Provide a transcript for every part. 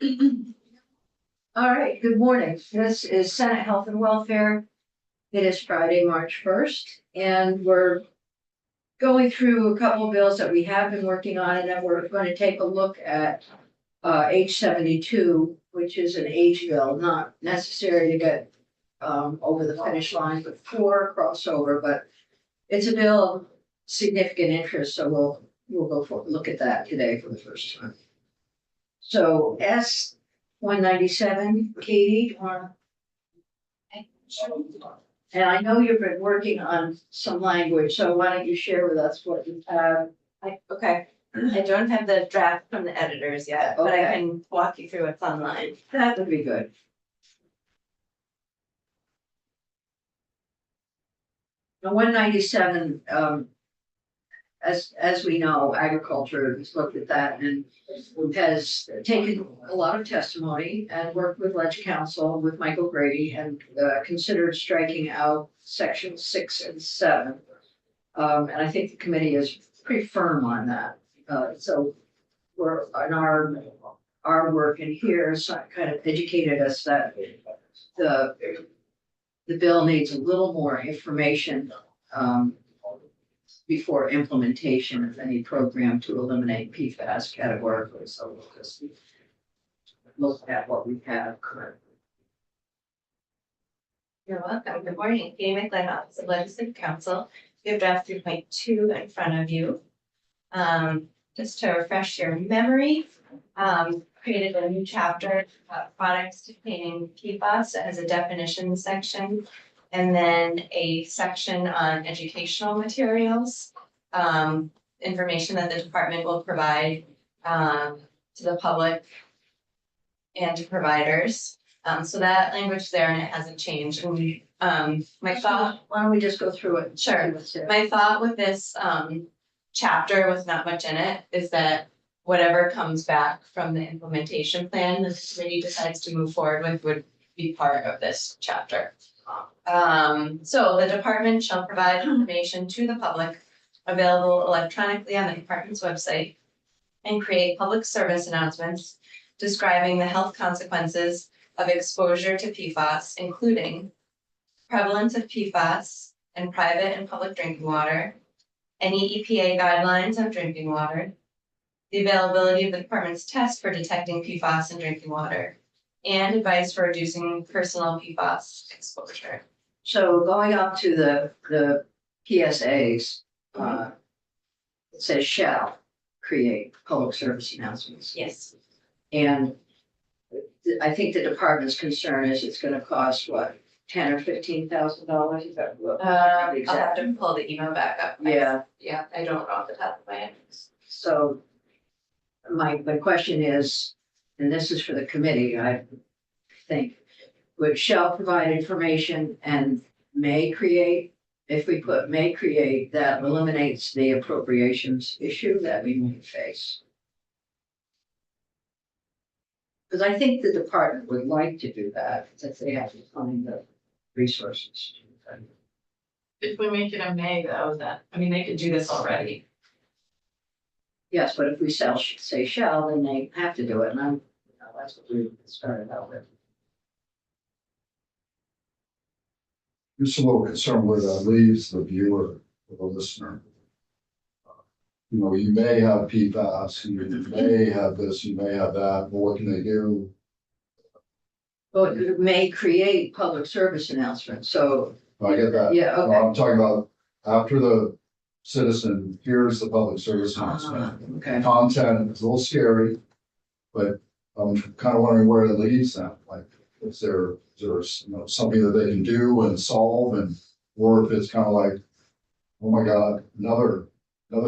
All right, good morning. This is Senate Health and Welfare. It is Friday, March 1st, and we're going through a couple of bills that we have been working on, and then we're going to take a look at H72, which is an age bill, not necessary to get over the finish line before crossover, but it's a bill of significant interest, so we'll go for look at that today for the first time. So S 197, Katie, and I know you've been working on some language, so why don't you share with us what you have? Okay, I don't have the draft from the editors yet, but I Okay. can walk you through what's online. That would be good. The 197, as we know, agriculture has looked at that and has taken a lot of testimony and worked with Ledge Council with Michael Grady and considered striking out sections 6 and 7. And I think the committee is pretty firm on that. So we're on our work in here has kind of educated us that the bill needs a little more information before implementation of any program to eliminate PFAS categorically. So we'll just look at what we have currently. You're welcome. Good morning. Katie McLean, Office of Legislative Counsel. You have draft 3.2 in front of you. Just to refresh your memory, created a new chapter, products containing PFAS that has a definition section, and then a section on educational materials, information that the department will provide to the public and to providers. So that language there, and it hasn't changed. And we, my thought. Why don't we just go through it? Sure. My thought with this chapter with not much in it is that whatever comes back from the implementation plan the committee decides to move forward with would be part of this chapter. So the department shall provide information to the public available electronically on the department's website and create public service announcements describing the health consequences of exposure to PFAS, including prevalence of PFAS in private and public drinking water, any EPA guidelines on drinking water, the availability of the department's test for detecting PFAS in drinking water, and advice for reducing personal PFAS exposure. So going up to the PSAs, it says shall create public service announcements. Yes. And I think the department's concern is it's gonna cost what, $10,000 or $15,000? Is that what? I'll have to pull the email back up. Yeah. Yeah, I don't know off the top of my head. So my question is, and this is for the committee, I think, which shall provide information and may create, if we put may create, that eliminates the appropriations issue that we may face. Because I think the department would like to do that, if they have to find the resources. If we make it a May though, that, I mean, they could do this already. Yes, but if we say shall, then they have to do it, and that's what we started out with. Just a little concerned where that leaves the viewer or the listener. You know, you may have PFAS, you may have this, you may have that, but what can they do? Well, it may create public service announcements, so, I get that. yeah, No, okay. I'm talking about after the citizen hears the public service announcement. Okay, Content is a little scary, but I'm kind of wondering where it leads them. Like, is there something that they can do and solve, and or if it's kind of like, oh my God, another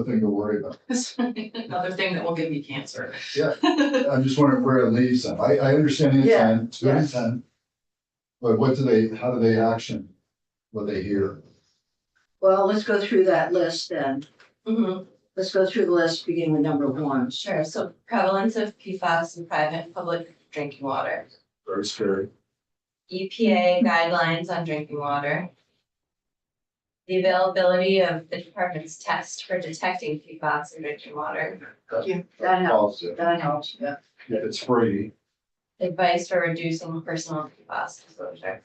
thing to worry about. Another thing that will give you cancer. Yeah, I'm just wondering where it leads them. I understand the Yeah, intent, it's good yeah. intent. But how do they action what they hear? well, let's go through that list then. Let's go through the list, beginning with number 1. Sure, so prevalence of PFAS in private and public drinking water. Very scary. EPA guidelines on drinking water. The availability of the department's test for detecting PFAS in drinking water. That helps, Positive. that helps, yeah. If it's free, advice for reducing personal PFAS exposure.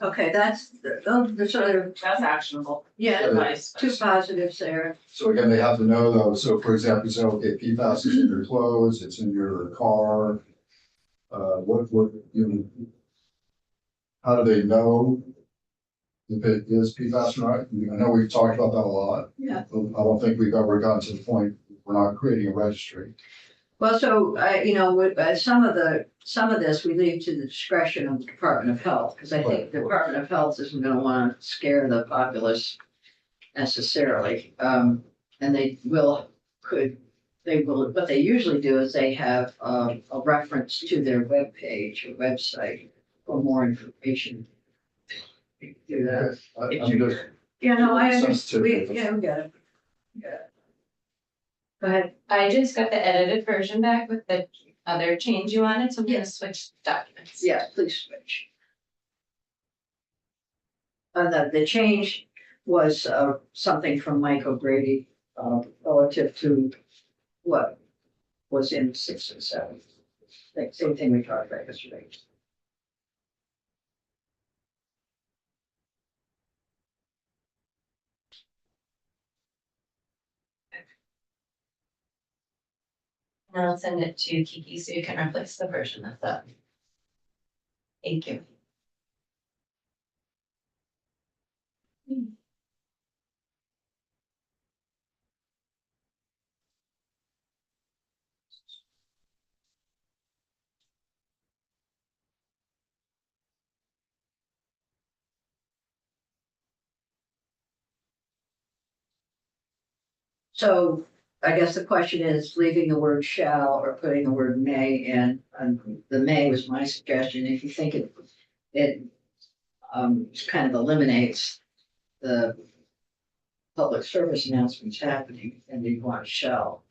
Okay, that's, the sort of, That's actionable. yeah, Advice. two positives there. So again, they have to know though, so for example, you say, okay, PFAS is in your clothes, it's in your car. What, you know, how do they know if it is PFAS or not? I know we've talked about that a lot. Yeah. I don't think we've ever gotten to the point, we're not creating a registry. Well, so, you know, some of this we leave to the discretion of the Department of Health, because I think the Department of Health isn't gonna wanna scare the populace necessarily. And what they usually do is they have, a reference to their webpage or website for more information. You can do that. I'm just, Yeah, no, I Sensitive. understand, we got it. Yeah. Go ahead. I just got the edited version back with the other change you wanted, so I'm gonna switch documents. Yeah, please switch. The change was, something from Mike O'Grady, relative to what was in 6 and 7. Same thing we talked about yesterday. And I'll send it to Kiki so you can replace the version that's up. Thank you. So I guess the question is leaving the word shall or putting the word may in, and the may was my suggestion. If you think it kind of eliminates the public service announcements happening, and you want shall.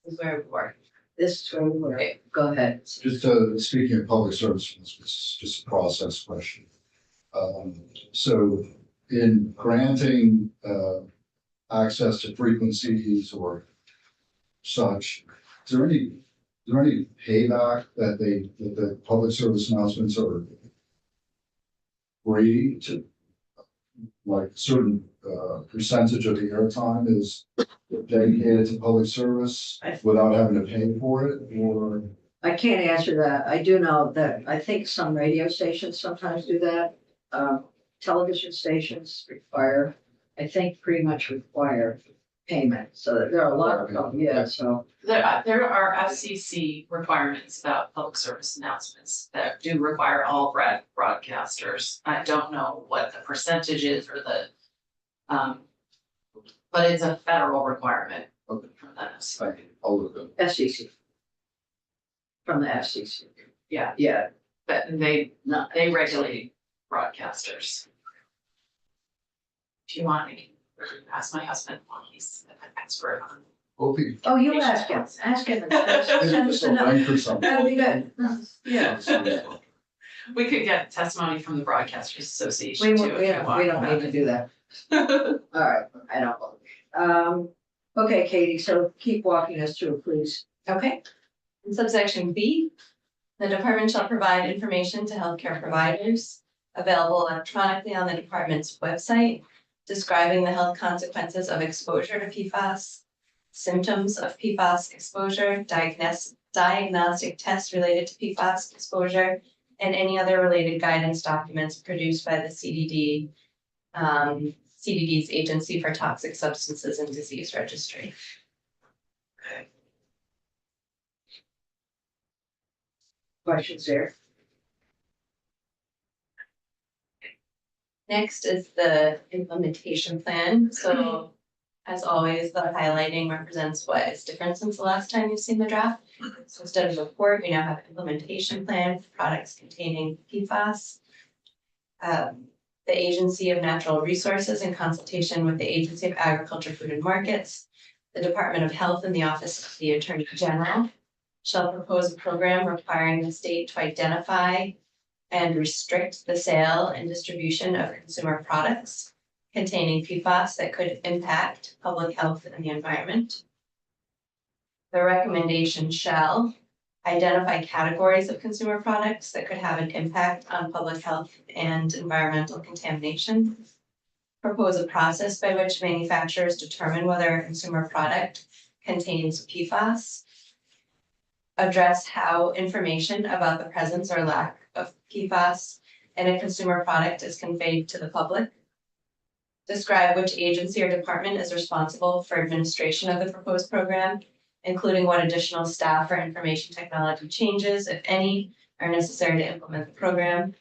This is where we were. This is where we were. Go ahead. just, speaking of public service, this is just a process question. So in granting, access to frequencies or such, is there any payback that the public service announcements are free to, like certain, percentage of the airtime is dedicated to public service without having to pay for it, or? I can't answer that. I do know that I think some radio stations sometimes do that. Television stations require, I think pretty much require payment. So there are a lot of them, yeah, so. There are FCC requirements about public service announcements that do require all broadcasters. I don't know what the percentage is or the, but it's a federal requirement Okay. from them. Thank you. I'll look at it. FCC. From the FCC. Yeah. Yeah, But they regulate broadcasters. If you want, I can ask my husband, he's an expert on. Okay. oh, you ask him, and send us Just a a note. link or something. That'd be good. Yeah. We could get testimony from the Broadcasters Association too. We don't need to do that. All right, I don't. Okay, Katie, so keep walking us through, please. Okay. In subsection B, the department shall provide information to healthcare providers available electronically on the department's website, describing the health consequences of exposure to PFAS, symptoms of PFAS exposure, diagnostic tests related to PFAS exposure, and any other related guidance documents produced by the CDD, CDD's Agency for Toxic Substances and Disease Registry. Questions there? Next is the implementation plan. So as always, the highlighting represents what is different since the last time you've seen the draft. So instead of report, we now have implementation plan for products containing PFAS. The Agency of Natural Resources, in consultation with the Agency of Agriculture, Food and Markets, the Department of Health and the Office of the Attorney General, shall propose a program requiring the state to identify and restrict the sale and distribution of consumer products containing PFAS that could impact public health and the environment. The recommendation shall identify categories of consumer products that could have an impact on public health and environmental contamination. Propose a process by which manufacturers determine whether a consumer product contains PFAS. Address how information about the presence or lack of PFAS in a consumer product is conveyed to the public. Describe which agency or department is responsible for administration of the proposed program, including what additional staff or information technology changes, if any, are necessary to implement the program.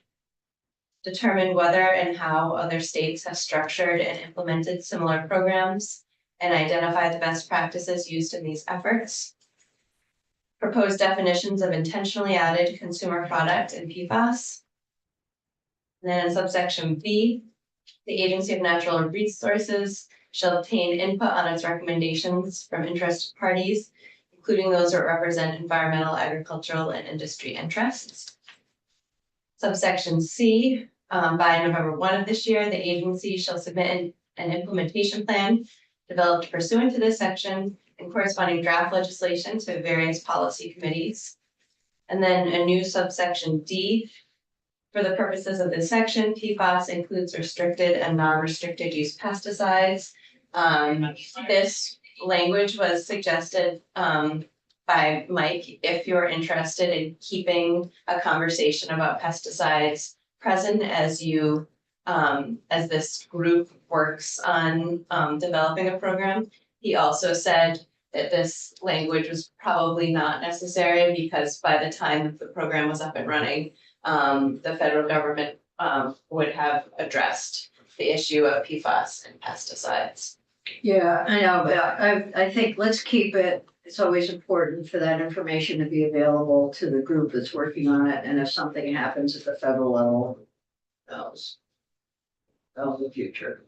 Determine whether and how other states have structured and implemented similar programs, and identify the best practices used in these efforts. Propose definitions of intentionally added consumer product and PFAS. And then in subsection B, the Agency of Natural Resources shall obtain input on its recommendations from interested parties, including those that represent environmental, agricultural, and industry interests. Subsection C, by November 1 of this year, the agency shall submit an implementation plan developed pursuant to this section and corresponding draft legislation to various policy committees. And then a new subsection D. For the purposes of this section, PFAS includes restricted and non-restricted use pesticides. This language was suggested by Mike if you're interested in keeping a conversation about pesticides present as you as this group works on developing a program. He also said that this language was probably not necessary because by the time that the program was up and running, the federal government would have addressed the issue of PFAS and pesticides. Yeah, I know, but I think let's keep it, it's always important for that information to be available to the group that's working on it, and if something happens at the federal level, knows the future.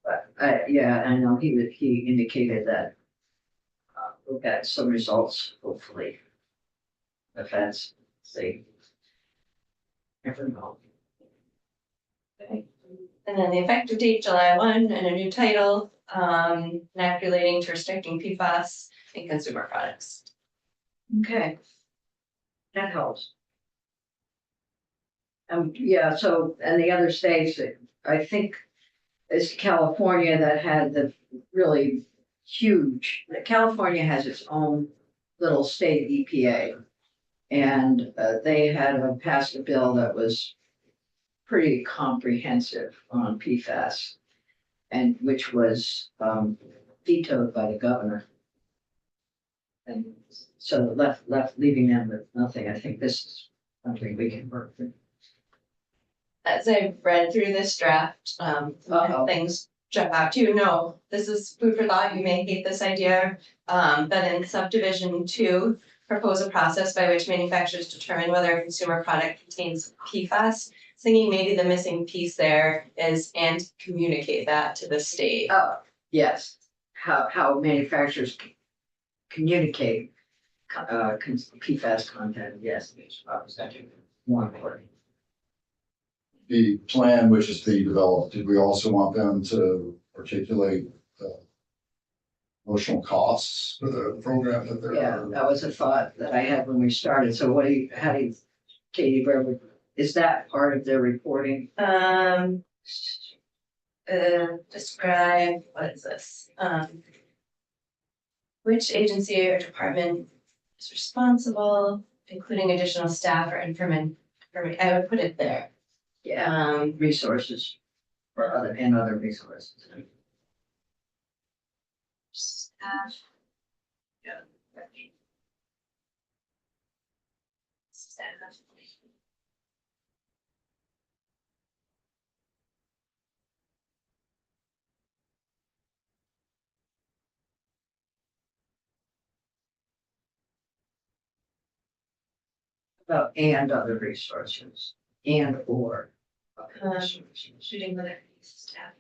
But I know he indicated that we'll get some results, hopefully. If that's, say, never know. Okay. And then the effective date, July 1, and a new title, an act relating to restricting PFAS in consumer products. Okay. That helps. And the other states, I think it's California that had the really huge, California has its own little state EPA. And they had passed a bill that was pretty comprehensive on PFAS, and which was vetoed by the governor. And so leaving them with nothing. I think this is something we can work with. As I read through this draft, things jump out to you. No, this is food for thought. You may hate this idea. But in subdivision 2, propose a process by which manufacturers determine whether a consumer product contains PFAS. Thinking maybe the missing piece there is and communicate that to the state. Oh, yes, how manufacturers communicate PFAS content, yes, it's actually more important. The plan which is being developed, did we also want them to articulate the notional costs for the program that they're? Yeah, that was a thought that I had when we started. So Katie, is that part of their reporting? Describe, what is this? Which agency or department is responsible, including additional staff or information. I would put it there. Yeah, resources or other resources. Staff. Yeah. Staff. And other resources or. other resources. Shooting with staff.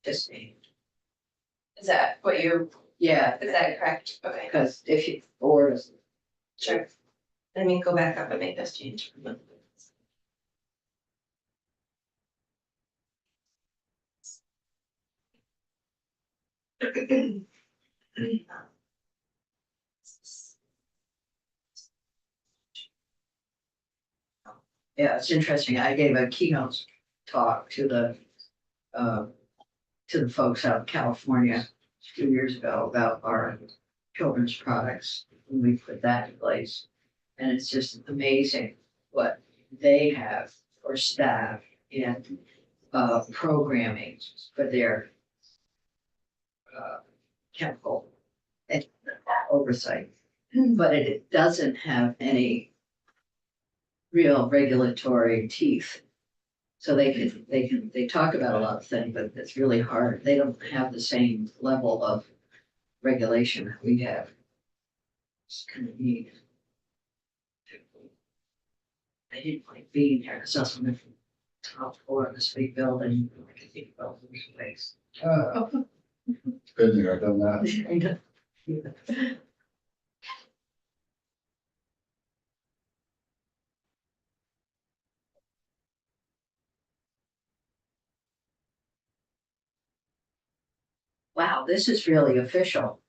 Just me. Is that what you're Yeah, Is that correct? Okay, because if you, or sure. Let me go back up and make this change. yeah, it's interesting. I gave a keynote talk to the folks out of California a few years ago about our children's products. When we put that in place. And it's just amazing what they have for staff and programming for their chemical and oversight. But it doesn't have any real regulatory teeth. So they talk about a lot of things, but it's really hard. They don't have the same level of regulation that we have. It's kind of neat. I didn't like being there because that's on the top floor of this big building. I could think about this place. Been there, done that. Wow, this is really official.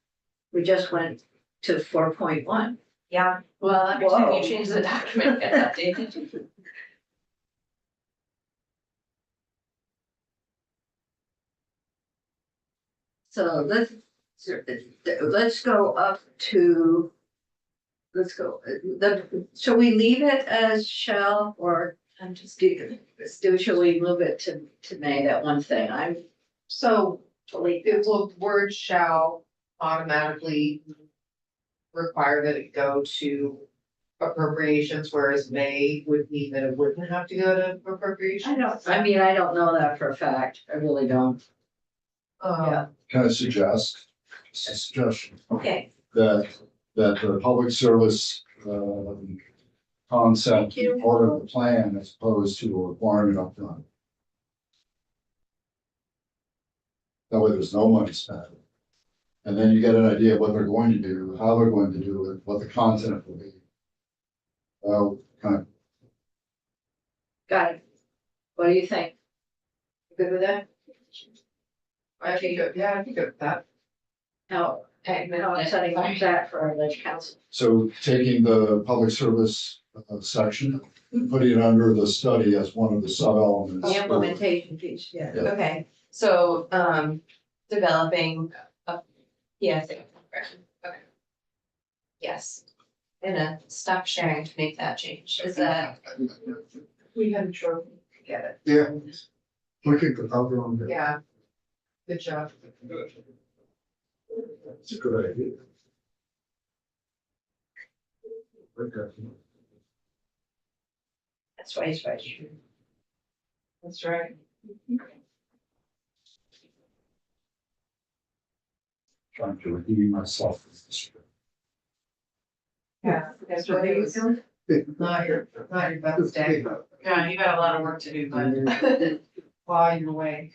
We just went to 4.1. Yeah, well, every time Whoa. you change the document, it gets updated. So let's go up to, let's go, shall we leave it as shall or I'm just. shall we move it to May, that one thing? I'm So totally. it will, word shall automatically require that it go to appropriations, whereas may would mean that it wouldn't have to go to appropriations. I don't know that for a fact. I really don't. Yeah. Can I suggest, just a suggestion, Okay. that the public service, concept be part of the plan as opposed to a requirement upfront. That way there's no money spent. And then you get an idea of what they're going to do, how they're going to do it, what the content will be. Well, kind of, Got it. What do you think? Good with that? I think, yeah, I think of that. How exciting is that for our village council? so taking the public service section, and putting it under the study as one of the sub-elements. The implementation piece, yeah. Yeah. Okay, so, developing a PSA program, okay. Yes, gonna stop sharing to make that change, is that, We had a trophy. Get it. Yeah. Look at the other one. Yeah. Good job. It's a good idea. Okay. That's right. That's right. Trying to redeem myself. Yeah, that's what it was. Not your best day. Yeah, you got a lot of work to do, but While you're away.